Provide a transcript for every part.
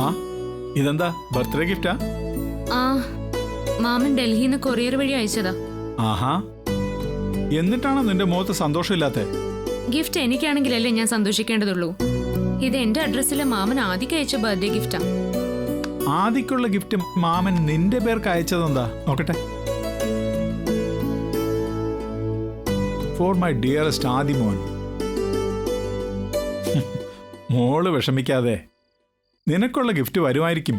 ആ ഇതെന്താ ബർത്ത്ഡേ ഗിഫ്റ്റാ? ആ മാമൻ ഡൽഹിയിൽ നിന്ന് കൊറിയർ വഴി അയച്ചതാ. ആഹാ, എന്നിട്ടാണോ നിന്റെ മുഖത്ത് സന്തോഷമില്ലാത്തെ? ഗിഫ്റ്റ് എനിക്കാണെങ്കിലല്ലേ ഞാൻ സന്തോഷിക്കേണ്ടതുള്ളൂ. ഇത് എന്റെ അഡ്രസ്സിൽ മാമൻ ആദ്യം അയച്ച ബർത്ത്ഡേ ഗിഫ്റ്റാ. ആദിക്കുള്ള ഗിഫ്റ്റ് മാമൻ നിന്റെ പേർക്ക് അയച്ചതെന്താ നോക്കട്ടെ. For my dearest Adimon. മോള് വിഷമിക്കാതെ, നിനക്കുള്ള ഗിഫ്റ്റ് വരുമായിരിക്കും.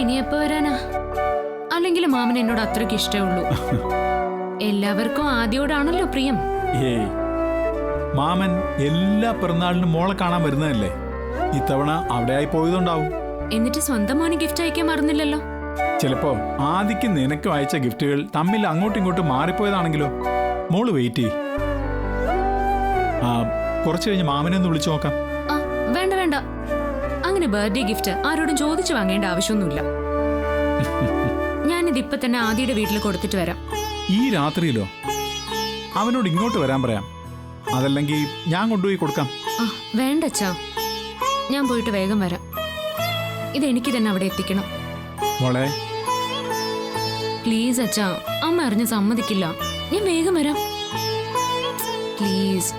ഇനി എപ്പോ വരാനാ? അല്ലെങ്കിൽ മാമൻ എന്നോട് അത്രയ്ക്ക് ഇഷ്ടമുള്ളൂ. എല്ലാവർക്കും ആദ്യോടാണല്ലോ പ്രിയം. ഏയ്, മാമൻ എല്ലാ പിറന്നാളിനും മോളെ കാണാൻ വരുന്നതല്ലേ. ഇത്തവണ അവിടെ ആയി പോയതുണ്ടാവും. എന്നിട്ട് സ്വന്തം മോന് ഗിഫ്റ്റ് അയക്കാൻ മറന്നില്ലല്ലോ. ചിലപ്പോ ആദിക്ക് നിനക്കും അയച്ച ഗിഫ്റ്റുകൾ തമ്മിൽ അങ്ങോട്ടും ഇങ്ങോട്ടും മാറിപ്പോയതാണെങ്കിലോ. മോള് വെയിറ്റ് ചെയ്യ്. കുറച്ച് കഴിഞ്ഞ് മാമനെ ഒന്ന് വിളിച്ചു നോക്കാം. വേണ്ട വേണ്ട, അങ്ങനെ ബർത്ത്ഡേ ഗിഫ്റ്റ് ആരോടും ചോദിച്ചു വാങ്ങേണ്ട ആവശ്യമൊന്നുമില്ല. ഞാനിത് ഇപ്പൊ തന്നെ ആദിയുടെ വീട്ടിൽ കൊടുത്തിട്ട് വരാം. ഈ രാത്രിയിലോ? അവനോട് ഇങ്ങോട്ട് വരാൻ പറയാം. അതല്ലെങ്കിൽ ഞാൻ കൊണ്ടുപോയി കൊടുക്കാം. വേണ്ട അച്ഛാ, ഞാൻ പോയിട്ട് വേഗം വരാം. ഇതെനിക്ക് തന്നെ അവിടെ എത്തിക്കണം. മോളെ പ്ലീസ് അച്ഛാ, അമ്മ അറിഞ്ഞ് സമ്മതിക്കില്ല. ഞാൻ വേഗം വരാം പ്ലീസ്.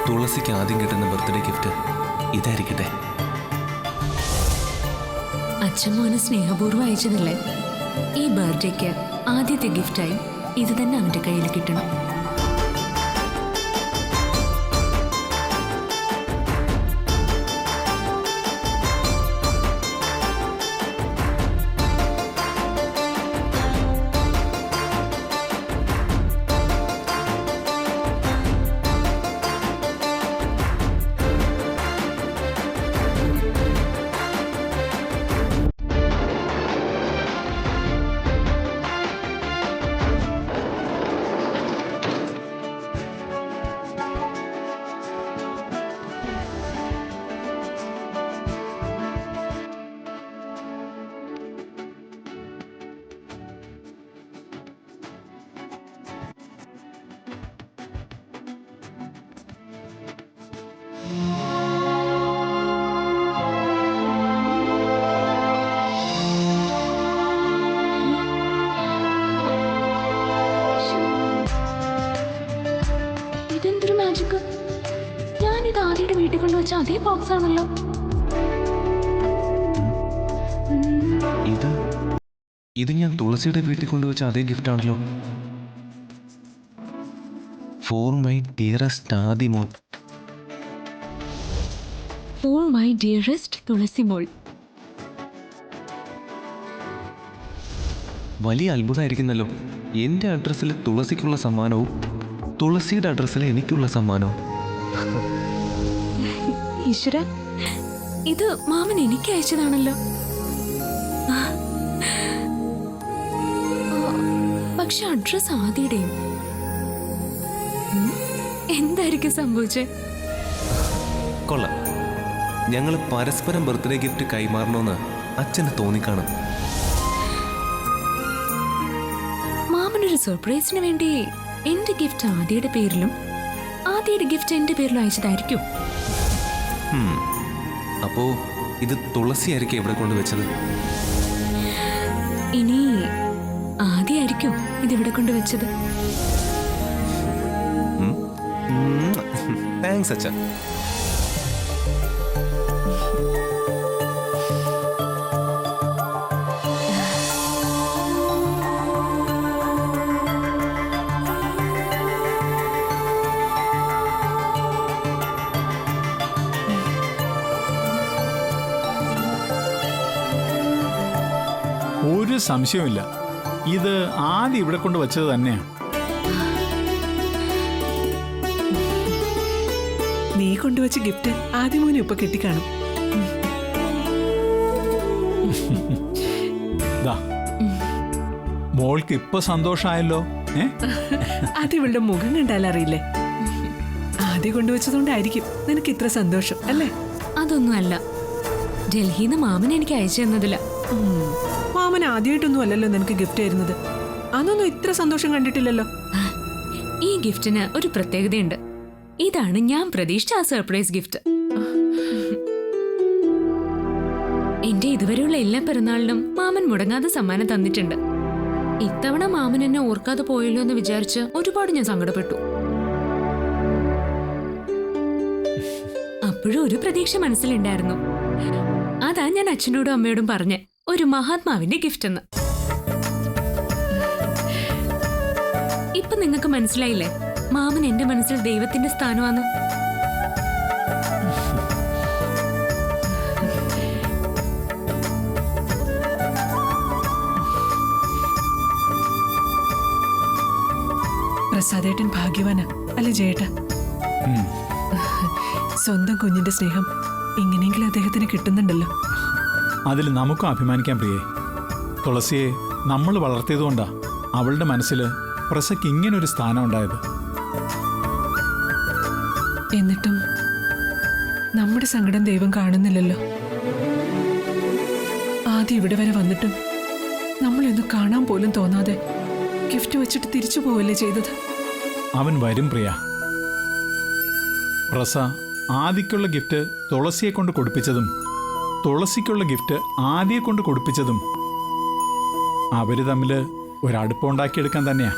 തുളസിക്ക് ആദ്യം കിട്ടുന്ന ബർത്ത്ഡേ ഗിഫ്റ്റ് ഇതായിരിക്കട്ടെ. അച്ഛൻ മോനെ സ്നേഹപൂർവ്വം അയച്ചതല്ലേ? ഈ ബർത്ത്ഡേക്ക് ആദ്യത്തെ ഗിഫ്റ്റായി ഇത് തന്നെ അവന്റെ കയ്യിൽ കിട്ടണം. അതേ ബോക്സ് ആണല്ലോ. ഇത് ഞാൻ തുളസിയുടെ വീട്ടിൽ കൊണ്ടുവച്ച അതേ ഗിഫ്റ്റ് ആണല്ലോ. For my dearest Adimon. For my dearest Tulasi മോൾ. വലിയ അത്ഭുതമായിരിക്കുന്നല്ലോ. എൻ്റെ അഡ്രസ്സിൽ തുളസിക്കുള്ള സമ്മാനവും തുളസിയുടെ അഡ്രസ്സിൽ എനിക്കുള്ള സമ്മാനവും. ഈശ്വര, ഇത് മാമൻ എനിക്ക് അയച്ചതാണല്ലോ. പക്ഷെ അഡ്രസ് ആദിയുടെയും. എന്തായിരിക്കും സംഭവിച്ചത്? കൊള്ളാം. ഞങ്ങൾ പരസ്പരം ബർത്ത്ഡേ ഗിഫ്റ്റ് കൈമാറണമെന്ന് അച്ഛന് തോന്നിക്കാണും. മാമനൊരു സർപ്രൈസിന് വേണ്ടി എന്റെ ഗിഫ്റ്റ് ആദിയുടെ പേരിലും ആദിയുടെ ഗിഫ്റ്റ് എന്റെ പേരിലും അയച്ചതായിരിക്കും. അപ്പോ ഇത് തുളസി ആയിരിക്കും ഇവിടെ കൊണ്ടുവച്ചത്. ഇനി ആദ്യമായിരിക്കും ഇതിവിടെ കൊണ്ടുവച്ചത്. താങ്ക്സ് അച്ഛാ. ഒരു സംശയവുമില്ല, ഇത് ആദ്യം ഇവിടെ കൊണ്ട് വെച്ചത് തന്നെയാണ്. നീ കൊണ്ടുവച്ച ഗിഫ്റ്റ് ആദ്യമോനും ഇപ്പൊ കിട്ടിക്കാണും. മോൾക്ക് ഇപ്പൊ സന്തോഷമായല്ലോ. അത് ഇവളുടെ മുഖം കണ്ടാലറിയില്ലേ. ആദ്യം കൊണ്ടുവച്ചതുകൊണ്ടായിരിക്കും നിനക്ക് ഇത്ര സന്തോഷം അല്ലേ? അതൊന്നുമല്ല, ഡൽഹിന്ന് മാമൻ എനിക്ക് അയച്ചു തന്നതില്ല. മാമൻ ആദ്യമായിട്ടൊന്നും അല്ലല്ലോ നിനക്ക് ഗിഫ്റ്റ് തരുന്നത്. അതൊന്നും ഇത്ര സന്തോഷം കണ്ടിട്ടില്ലല്ലോ. ഈ ഗിഫ്റ്റിന് ഒരു പ്രത്യേകതയുണ്ട്. ഇതാണ് ഞാൻ പ്രതീക്ഷിച്ച ആ സർപ്രൈസ് ഗിഫ്റ്റ്. എന്റെ ഇതുവരെയുള്ള എല്ലാ പിറന്നാളിനും മാമൻ മുടങ്ങാതെ സമ്മാനം തന്നിട്ടുണ്ട്. ഇത്തവണ മാമൻ എന്നെ ഓർക്കാതെ പോയല്ലോ എന്ന് വിചാരിച്ച് ഒരുപാട് ഞാൻ സങ്കടപ്പെട്ടു. അപ്പോഴും ഒരു പ്രതീക്ഷ മനസ്സിലുണ്ടായിരുന്നു. അതാ ഞാൻ അച്ഛനോടും അമ്മയോടും പറഞ്ഞ് ഒരു മഹാത്മാവിന്റെ ഗിഫ്റ്റ് എന്ന്. ഇപ്പൊ നിങ്ങൾക്ക് മനസ്സിലായില്ലേ മാമൻ എന്റെ മനസ്സിൽ ദൈവത്തിന്റെ സ്ഥാനമാണ്. പ്രസാദേട്ടൻ ഭാഗ്യവാനാ അല്ലെ ജയേട്ടാ? സ്വന്തം കുഞ്ഞിന്റെ സ്നേഹം എങ്ങനെയെങ്കിലും അദ്ദേഹത്തിന് കിട്ടുന്നുണ്ടല്ലോ. അതിൽ നമുക്കും അഭിമാനിക്കാൻ പ്രിയേ. തുളസിയെ നമ്മൾ വളർത്തിയതുകൊണ്ടാ അവളുടെ മനസ്സിൽ പ്രസയ്ക്ക് ഇങ്ങനൊരു സ്ഥാനം ഉണ്ടായത്. എന്നിട്ടും നമ്മുടെ സങ്കടം ദൈവം കാണുന്നില്ലല്ലോ. ആദ്യം ഇവിടെ വരെ വന്നിട്ടും നമ്മളൊന്നും കാണാൻ പോലും തോന്നാതെ ഗിഫ്റ്റ് വെച്ചിട്ട് തിരിച്ചു പോവല്ലേ ചെയ്തത്. അവൻ വരും പ്രിയ. പ്രസ ആദിക്കുള്ള ഗിഫ്റ്റ് തുളസിയെ കൊണ്ട് കൊടുപ്പിച്ചതും തുളസിക്കുള്ള ഗിഫ്റ്റ് ആദിയെ കൊണ്ട് കൊടുപ്പിച്ചതും അവര് തമ്മിൽ ഒരടുപ്പമുണ്ടാക്കിയെടുക്കാൻ തന്നെയാ.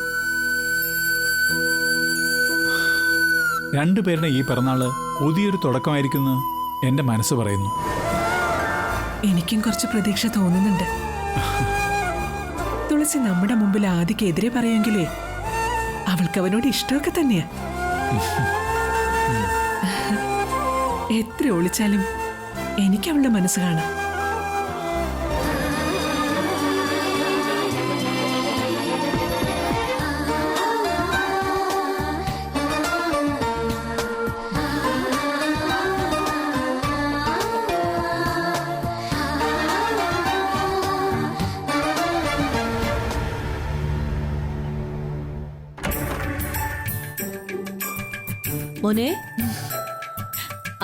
രണ്ടുപേരുടെ ഈ പിറന്നാള് പുതിയൊരു തുടക്കമായിരിക്കുമെന്ന് എൻ്റെ മനസ്സ് പറയുന്നു. എനിക്കും കുറച്ച് പ്രതീക്ഷ തോന്നുന്നുണ്ട്. തുളസി നമ്മുടെ മുമ്പിൽ ആദിക്കെതിരെ പറയുമെങ്കിലേ അവൾക്ക് അവനോട് ഇഷ്ടമൊക്കെ തന്നെയാ. എത്ര ഒളിച്ചാലും എനിക്ക് അവളുടെ മനസ്സ് കാണാം. മോനെ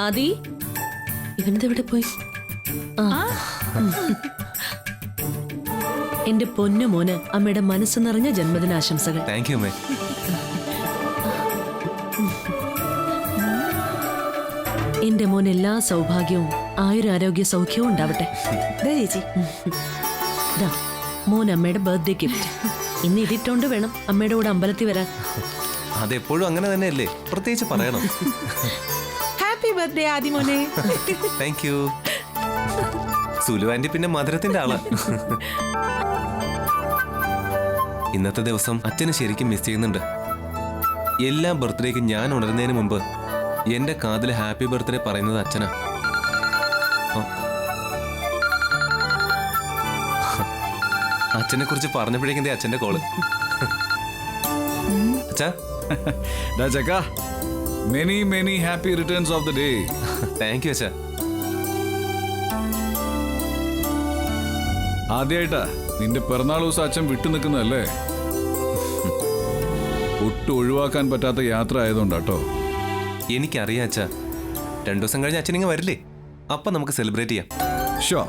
ആദി, ഇവനെവിടെ പോയി? എന്റെ പൊന്നു മോന് അമ്മയുടെ മനസ്സ് നിറഞ്ഞ ജന്മദിനാശംസകൾ. താങ്ക് യു അമ്മേ. എന്റെ മോൻ എല്ലാ സൗഭാഗ്യവും ആയുരാരോഗ്യ സൗഖ്യവും ഉണ്ടാവട്ടെ. ചേച്ചി മോൻ അമ്മയുടെ ബർത്ത്ഡേ ഗിഫ്റ്റ്. ഇന്ന് ഇതിട്ടോണ്ട് വേണം അമ്മയുടെ കൂടെ അമ്പലത്തിൽ വരാൻ. അതെപ്പോഴും അങ്ങനെ തന്നെയല്ലേ, പ്രത്യേകിച്ച് പറയണം. ഹാപ്പി ബർത്ത്ഡേ ആദിമോനെ. Thank you. സുലു ആന്റി പിന്നെ മധുരത്തിന്റെ ആളാ. ഇന്നത്തെ ദിവസം അച്ഛനെ ശരിക്കും മിസ് ചെയ്യുന്നുണ്ട്. എല്ലാ ബർത്ത്ഡേക്കും ഞാൻ ഉണരുന്നതിന് മുമ്പ് എന്റെ കാതിൽ ഹാപ്പി ബർത്ത്ഡേ പറയുന്നത് അച്ഛനാ. അച്ഛനെ കുറിച്ച് പറഞ്ഞപ്പോഴേക്കും അച്ഛന്റെ കോള്. അച്ഛാ. Many many happy returns of the day. Thank you അച്ഛാ. ആദ്യമായിട്ടാ നിന്റെ പിറന്നാൾ ദിവസം അച്ഛൻ വിട്ടു നിൽക്കുന്നതല്ലേ? ഒട്ടും ഒഴിവാക്കാൻ പറ്റാത്ത യാത്ര ആയതുകൊണ്ടാട്ടോ. എനിക്കറിയാം അച്ഛാ. 2 ദിവസം കഴിഞ്ഞ് അച്ഛനിങ്ങ് വരില്ലേ? അപ്പൊ നമുക്ക് സെലിബ്രേറ്റ് ചെയ്യാം. ഷോ,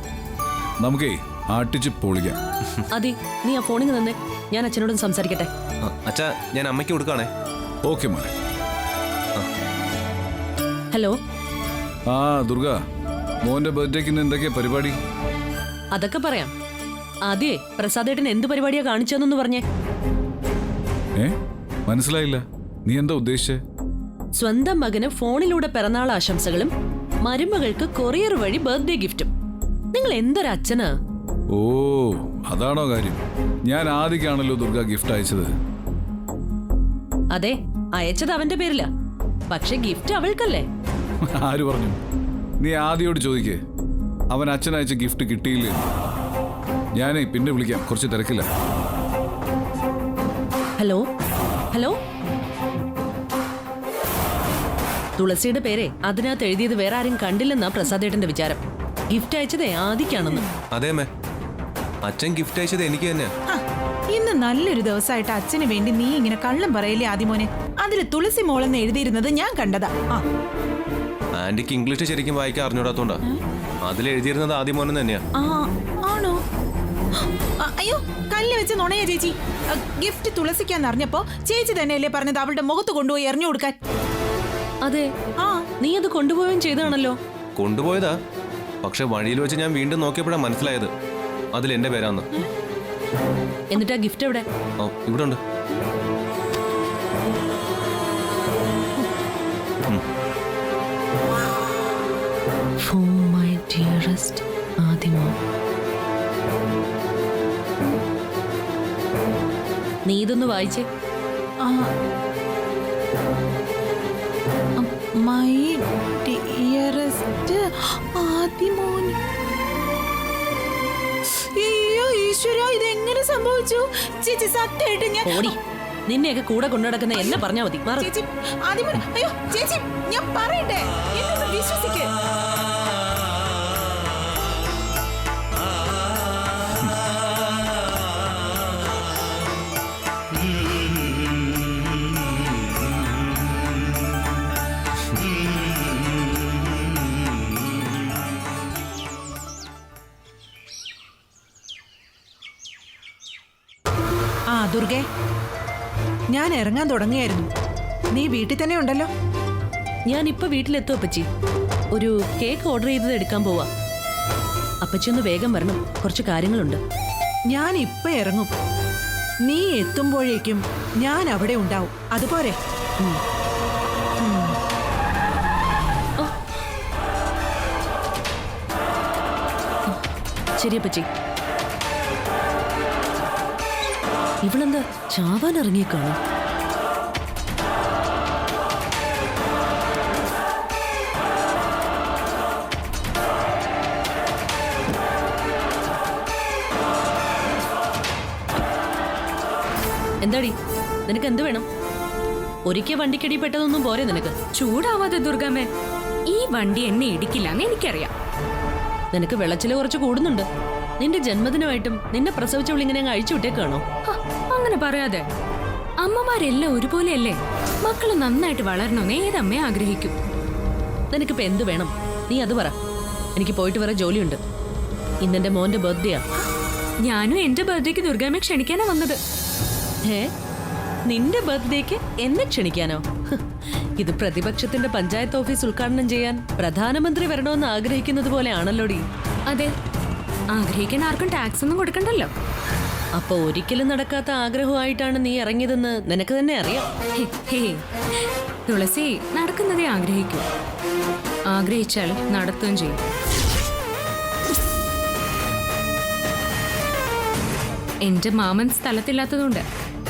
നമുക്കേ ആട്ടിച്ച് പൊളിക്കാം. അതി, നീ ആ ഫോണിൽ നിന്ന് ഞാൻ അച്ഛനോടും സംസാരിക്കട്ടെ. അച്ഛാ, ഞാൻ അമ്മയ്ക്ക് കൊടുക്കാണേ. ഓക്കെ മോനെ. ഹലോ. ആ ദുർഗ, മോന്റെ ബർത്ത്ഡേക്ക് ഇന്ന് എന്തൊക്കെയാ പരിപാടി? അതൊക്കെ പറയാം. ആദ്യേ പ്രസാദേട്ടൻ എന്ത് പരിപാടിയാ കാണിച്ചതെന്നൊന്ന് പറഞ്ഞേ. മനസ്സിലായില്ല, നീ എന്താ ഉദ്ദേശിച്ചേ? സ്വന്തം മകന് ഫോണിലൂടെ പിറന്നാൾ ആശംസകളും മരുമകൾക്ക് കൊറിയർ വഴി ബർത്ത്ഡേ ഗിഫ്റ്റും. നിങ്ങൾ എന്തൊരു അച്ഛനാ. ഓ, അതാണോ കാര്യം? ഞാൻ ആദ്യക്കാണല്ലോ ദുർഗ ഗിഫ്റ്റ് അയച്ചത്. അതെ, അയച്ചത് അവന്റെ പേരില, പക്ഷെ ഗിഫ്റ്റ് അവൾക്കല്ലേ. ആര് പറഞ്ഞു? നീ ആദ്യോട് ചോദിക്കേ, അവൻ അച്ഛൻ അയച്ച ഗിഫ്റ്റ് കിട്ടിയില്ലേ? ഞാനേ പിന്നെ വിളിക്കാം, കുറച്ച് തിരക്കില്ല. Hello hello. തുളസിയുടെ പേരെ അതിനകത്ത് എഴുതിയത് വേറെ ആരും കണ്ടില്ലെന്നാ പ്രസാദേട്ടന്റെ വിചാരം. ഗിഫ്റ്റ് അയച്ചതേ ആദിക്കാണെന്ന്. അതേ മേ, അച്ഛൻ ഗിഫ്റ്റ് അയച്ചത് എനിക്ക് തന്നെയാ. ഇന്ന് നല്ലൊരു ദിവസമായിട്ട് അച്ഛന് വേണ്ടി നീ ഇങ്ങനെ കള്ളം പറയില്ലേ ആദിമോനെ? അതില് തുളസി മോളെന്ന് എഴുതിയിരുന്നത് ഞാൻ കണ്ടതാ. ആന്റിക്ക് ഇംഗ്ലീഷ് ശരിക്കും വായിക്കാൻ അറിഞ്ഞൂടാത്തോണ്ടാ. അതിൽ എഴുതിയിരുന്നത് ആദ്യമോനെ തന്നെയാ. ആണോ? അയ്യോ, കല്ല് വെച്ച് നുണയാ ചേച്ചി. ഗിഫ്റ്റ് തുളസിക്കാന്ന് അറിഞ്ഞപ്പോ ചേച്ചി തന്നെയല്ലേ പറഞ്ഞത് അവളുടെ മുഖത്ത് കൊണ്ടുപോയി എറിഞ്ഞു കൊടുക്കാൻ? അതെ, നീ അത് കൊണ്ടുപോവുകയും ചെയ്താണല്ലോ. കൊണ്ടുപോയതാ, പക്ഷെ വഴിയിൽ വെച്ച് ഞാൻ വീണ്ടും നോക്കിയപ്പോഴാണ് മനസ്സിലായത് അതിൽ എന്റെ പേരാന്ന്. എന്നിട്ടാ ഗിഫ്റ്റ് എവിടെ? ഇവിടെ ഉണ്ട്. For my dearest ആദിമോ. നീ ഇതൊന്ന് വായിച്ചേ. My dearest Adimon. അയ്യോ ഈശ്വര, ഇതെങ്ങനെ സംഭവിച്ചു? ചേച്ചി സത്യമായിട്ട് ഞാൻ ഓടി നിന്നെയൊക്കെ കൂടെ കൊണ്ടു നടക്കുന്ന എന്നെ പറഞ്ഞാ മതി. ചേച്ചി ആദിമോൻ, അയ്യോ ചേച്ചി ഞാൻ പറയട്ടെ, എന്നൊന്ന് വിശ്വസിക്ക്. ദുർഗേ, ഞാൻ ഇറങ്ങാൻ തുടങ്ങിയായിരുന്നു. നീ വീട്ടിൽ തന്നെ ഉണ്ടല്ലോ. ഞാൻ ഇപ്പൊ വീട്ടിലെത്തും അപ്പച്ചി. ഒരു കേക്ക് ഓർഡർ ചെയ്തത് എടുക്കാൻ പോവാ. അപ്പച്ചി ഒന്ന് വേഗം വരണം, കുറച്ച് കാര്യങ്ങളുണ്ട്. ഞാൻ ഇപ്പൊ ഇറങ്ങും. നീ എത്തുമ്പോഴേക്കും ഞാൻ അവിടെ ഉണ്ടാവും. അതുപോലെ ശരി അപ്പച്ചി. ഇവളെന്താ ചാവാൻ ഇറങ്ങിയേക്കാണോ? എന്താടി, നിനക്ക് എന്ത് വേണം? ഒരിക്കൽ വണ്ടിക്കടി പെട്ടതൊന്നും പോരെ നിനക്ക്? ചൂടാവാതെ ദുർഗമ്മേ, ഈ വണ്ടി എന്നെ ഇടിക്കില്ലെന്ന് എനിക്കറിയാം. നിനക്ക് വെള്ളച്ചില് കുറച്ച് കൂടുന്നുണ്ട്. നിന്റെ ജന്മദിനമായിട്ടും നിന്നെ പ്രസവിച്ചവൾ ഇങ്ങനെ അങ്ങ് അഴിച്ചു വിട്ടേക്കാണോ? അങ്ങനെ പറയാതെ. അമ്മമാരെല്ലാം ഒരുപോലെയല്ലേ? മക്കള് നന്നായിട്ട് വളരണമെന്ന് ഏതമ്മയെ ആഗ്രഹിക്കും. നിനക്കിപ്പോ എന്ത് വേണം? നീ അത് പറ. എനിക്ക് പോയിട്ട് വേറെ ജോലിയുണ്ട്. ഇന്നെന്റെ മോന്റെ ബർത്ത്ഡേയാ. ഞാനും എന്റെ ബർത്ത്ഡേക്ക് ദുർഗാമ്മയെ ക്ഷണിക്കാനാ വന്നത്. നിന്റെ ബർത്ത്ഡേക്ക് എന്നെ ക്ഷണിക്കാനോ? ഇത് പ്രതിപക്ഷത്തിന്റെ പഞ്ചായത്ത് ഓഫീസ് ഉദ്ഘാടനം ചെയ്യാൻ പ്രധാനമന്ത്രി വരണമെന്ന് ആഗ്രഹിക്കുന്നത് പോലെ ആണല്ലോടി. അതെ, ആഗ്രഹിക്കാൻ ആർക്കും ടാക്സ് ഒന്നും കൊടുക്കണ്ടല്ലോ. അപ്പൊ ഒരിക്കലും നടക്കാത്ത ആഗ്രഹമായിട്ടാണ് നീ ഇറങ്ങിയതെന്ന് നിനക്ക് തന്നെ അറിയാം. തുളസി നടക്കുന്നതേ ആഗ്രഹിക്കൂ. ആഗ്രഹിച്ചാൽ നടത്തുകയും ചെയ്യും. എന്റെ മാമൻ സ്ഥലത്തില്ലാത്തതുകൊണ്ട്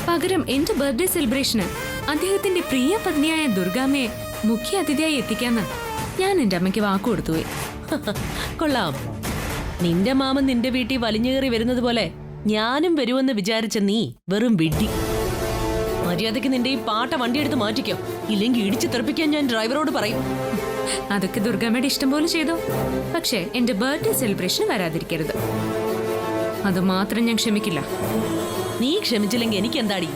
പകരം എന്റെ ബർത്ത്ഡേ സെലിബ്രേഷന് അദ്ദേഹത്തിന്റെ പ്രിയ പത്നിയായ ദുർഗാമ്മയെ മുഖ്യ അതിഥിയായി എത്തിക്കാന്ന് ഞാൻ എന്റെ അമ്മയ്ക്ക് വാക്കു കൊടുത്തുപോയി. കൊള്ളാം. നിന്റെ മാമൻ നിന്റെ വീട്ടിൽ വലിഞ്ഞുകയറി വരുന്നത് പോലെ ഞാനും വരുമെന്ന് വിചാരിച്ച നീ വെറും വിഡ്ഢി. മര്യാദയ്ക്ക് നിന്റെ ഈ പാട്ട വണ്ടിയെടുത്ത് മാറ്റിക്കോ, ഇല്ലെങ്കിൽ ഇടിച്ചു തെറിപ്പിക്കാൻ ഞാൻ ഡ്രൈവറോട് പറയും. അതൊക്കെ ദുർഗാമ്മയുടെ ഇഷ്ടം പോലെ ചെയ്തോ. പക്ഷേ എന്റെ ബർത്ത്ഡേ സെലിബ്രേഷന് വരാതിരിക്കരുത്. അത് മാത്രം ഞാൻ ക്ഷമിക്കില്ല. നീ ക്ഷമിച്ചില്ലെങ്കിൽ എനിക്ക് എന്താടി?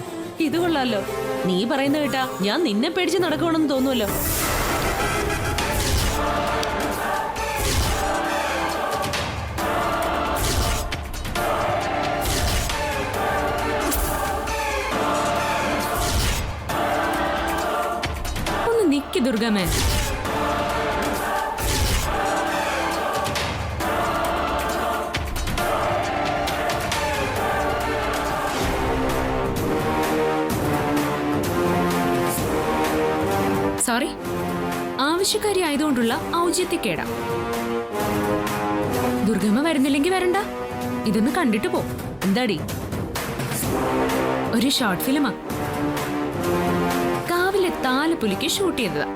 ഇത് കൊള്ളാലോ. നീ പറയുന്ന കേട്ടാ ഞാൻ നിന്നെ പേടിച്ച് നടക്കണമെന്ന് തോന്നുമല്ലോ. ഒന്ന് നിക്ക് ദുർഗാമ്മേ. സോറി, ആവശ്യക്കാരി ആയതുകൊണ്ടുള്ള ഔചിത്യക്കേടാ. ദുർഗമ്മ വരുന്നില്ലെങ്കിൽ വരണ്ട, ഇതൊന്ന് കണ്ടിട്ട് പോ. എന്താടി? ഒരു ഷോർട്ട് ഫിലിമാ. കാവിലെ താലപ്പൊലിക്ക് ഷൂട്ട് ചെയ്തതാ.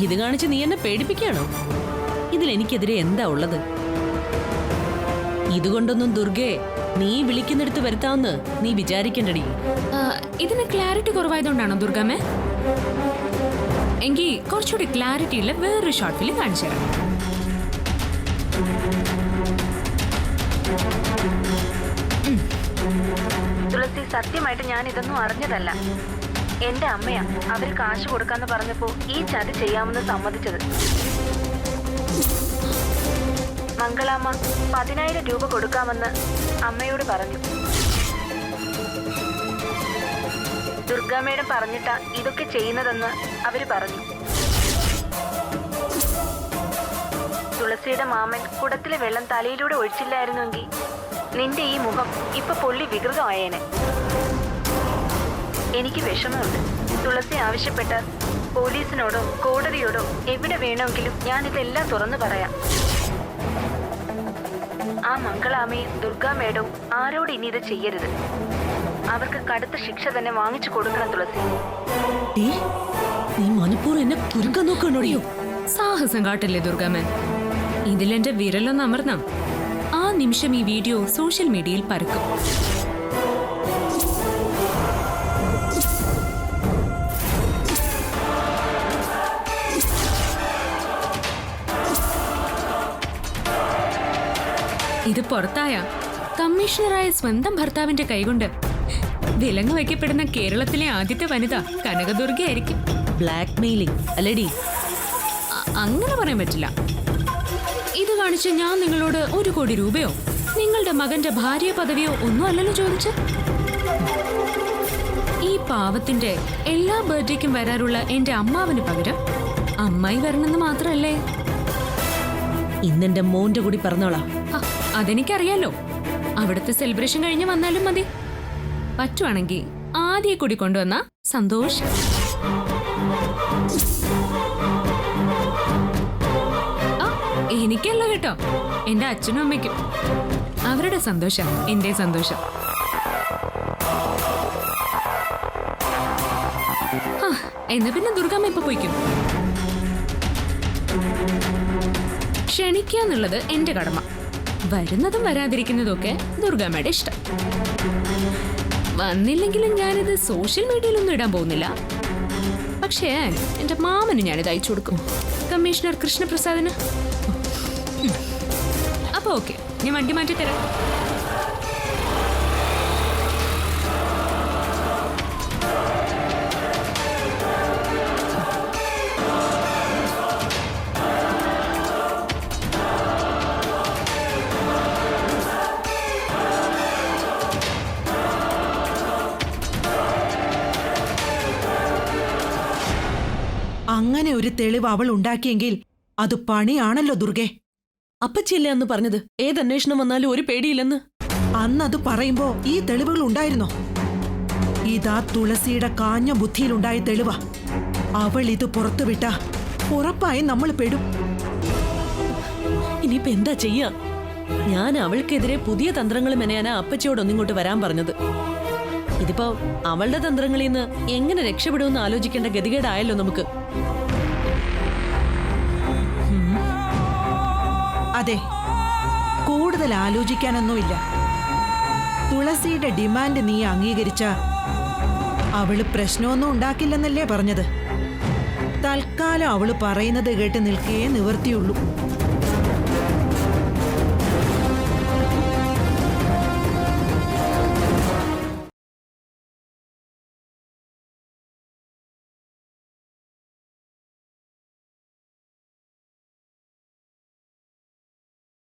ഇത് കാണിച്ച് നീ എന്നെ പേടിപ്പിക്കുകയാണോ? ഇതിൽ എനിക്കെതിരെ എന്താ ഉള്ളത്? ഇതുകൊണ്ടൊന്നും ദുർഗേ നീ വിളിക്കുന്നിടത്ത് വരുത്താമെന്ന് നീ വിചാരിക്കണ്ടടി. ഇതിന് ക്ലാരിറ്റി കുറവായതുകൊണ്ടാണോ ദുർഗാമ്മേ? എങ്കിൽ കുറച്ചുകൂടി ക്ലാരിറ്റി ഉള്ള വേറൊരു ഷോർട്ട് ഫിലിം കാണിച്ചു തരാം. തുളസി, സത്യമായിട്ട് ഞാൻ ഇതൊന്നും അറിഞ്ഞതല്ല. എന്റെ അമ്മയാ അവര് കാശ് കൊടുക്കാന്ന് പറഞ്ഞപ്പോ ഈ ചതി ചെയ്യാമെന്ന് സമ്മതിച്ചത്. മംഗളാമ്മ 10,000 രൂപ കൊടുക്കാമെന്ന് അമ്മയോട് പറഞ്ഞു. ദുർഗാമ്മയുടെ പറഞ്ഞിട്ടാ ഇതൊക്കെ ചെയ്യുന്നതെന്ന് അവര് പറഞ്ഞു. തുളസിയുടെ മാമൻ കുടത്തിലെ വെള്ളം തലയിലൂടെ ഒഴിച്ചില്ലായിരുന്നെങ്കിൽ നിന്റെ ഈ മുഖം ഇപ്പൊ പൊള്ളി വികൃതമായേനെ. എനിക്ക് വിഷമമുണ്ട്. തുളസി ആവശ്യപ്പെട്ടാൽ പോലീസിനോടോ കോടതിയോടോ എവിടെ വേണമെങ്കിലും ഞാനിതെല്ലാം തുറന്നു പറയാം. ആ മംഗളാമ്മയും ദുർഗാമ്മേടവും ആരോട് ഇനി ഇത് ചെയ്യരുത്. അവർക്ക് കടുത്ത ശിക്ഷ തന്നെ വാങ്ങിച്ചു കൊടുക്കണം തുളസി. നീ മനഃപൂർവ്വം എന്നെ കുരുക്കാൻ നോക്കണോടിയോ? സാഹസം കാട്ടല്ലേ ദുർഗാമ്മൻ. ഇതിലെന്റെ വിരലൊന്ന് അമർന്ന ആ നിമിഷം ഈ വീഡിയോ സോഷ്യൽ മീഡിയയിൽ പരക്കും. ഇത് പുറത്തായ കമ്മീഷണറായ സ്വന്തം ഭർത്താവിന്റെ കൈകൊണ്ട് വിലങ്ങ് വയ്ക്കപ്പെടുന്ന കേരളത്തിലെ ആദ്യത്തെ വനിത കനകദുർഗയായിരിക്കും. Black mailing അല്ലേടി? അങ്ങനെ പറയാൻ പറ്റില്ല. ഇത് കാണിച്ച് ഞാൻ നിങ്ങളോട് 1 കോടി രൂപയോ നിങ്ങളുടെ മകന്റെ ഭാര്യ പദവിയോ ഒന്നും അല്ലല്ലോ ചോദിച്ച്. ഈ പാവത്തിന്റെ എല്ലാ ബർത്ത്ഡേക്കും വരാറുള്ള എന്റെ അമ്മാവന് പകരം അമ്മായി വരണമെന്ന് മാത്രല്ലേ. ഇന്നെന്റെ മോന്റെ കൂടി പറഞ്ഞോളാം. അതെനിക്കറിയാലോ. അവിടുത്തെ സെലിബ്രേഷൻ കഴിഞ്ഞ് വന്നാലും മതി. പറ്റുവാണെങ്കിൽ ആദ്യ കൂടി കൊണ്ടുവന്ന സന്തോഷം. എനിക്കല്ല കേട്ടോ, എന്റെ അച്ഛനും അമ്മയ്ക്കും. അവരുടെ സന്തോഷം എന്റെ സന്തോഷം. എന്നാ പിന്നെ ദുർഗാമ്മ ഇപ്പൊ പോയിക്കും. ക്ഷണിക്കാന്നുള്ളത് എന്റെ കടമ. വരുന്നതും വരാതിരിക്കുന്നതും ഒക്കെ ദുർഗാമ്മയുടെ ഇഷ്ടം. വന്നില്ലെങ്കിലും ഞാനിത് സോഷ്യൽ മീഡിയയിലൊന്നും ഇടാൻ പോകുന്നില്ല. പക്ഷേ എന്റെ മാമന് ഞാനിത് അയച്ചു കൊടുക്കും, കമ്മീഷണർ കൃഷ്ണപ്രസാദിന്. അപ്പൊ ഓക്കെ, ഞാൻ വണ്ടി മാറ്റി തരാം. അങ്ങനെ ഒരു തെളിവ് അവൾ ഉണ്ടാക്കിയെങ്കിൽ അത് പണിയാണല്ലോ ദുർഗെ. അപ്പച്ചിയല്ലേ അന്ന് പറഞ്ഞത് ഏതന്വേഷണം വന്നാലും ഒരു പേടിയില്ലെന്ന്? അന്നത് പറയുമ്പോ ഈ തെളിവുകൾ ഉണ്ടായിരുന്നോ? ഇതാ തുളസിയുടെ കാഞ്ഞ ബുദ്ധിയിലുണ്ടായ തെളിവാ. അവൾ ഇത് പുറത്തുവിട്ട ഉറപ്പായും നമ്മൾ പെടും. ഇനിയിപ്പോ എന്താ ചെയ്യാ? ഞാൻ അവൾക്കെതിരെ പുതിയ തന്ത്രങ്ങൾ മെനയാനാ അപ്പച്ചിയോട് ഒന്നിങ്ങോട്ട് വരാൻ പറഞ്ഞത്. ഇതിപ്പോ അവളുടെ തന്ത്രങ്ങളിൽ നിന്ന് എങ്ങനെ രക്ഷപ്പെടുമെന്ന് ആലോചിക്കേണ്ട ഗതികേടായല്ലോ നമുക്ക്. അതെ, കൂടുതൽ ആലോചിക്കാനൊന്നുമില്ല. തുളസിയുടെ ഡിമാൻഡ് നീ അംഗീകരിച്ച അവള് പ്രശ്നമൊന്നും ഉണ്ടാക്കില്ലെന്നല്ലേ പറഞ്ഞത്? തൽക്കാലം അവള് പറയുന്നത് കേട്ട് നിൽക്കേ നിവർത്തിയുള്ളൂ.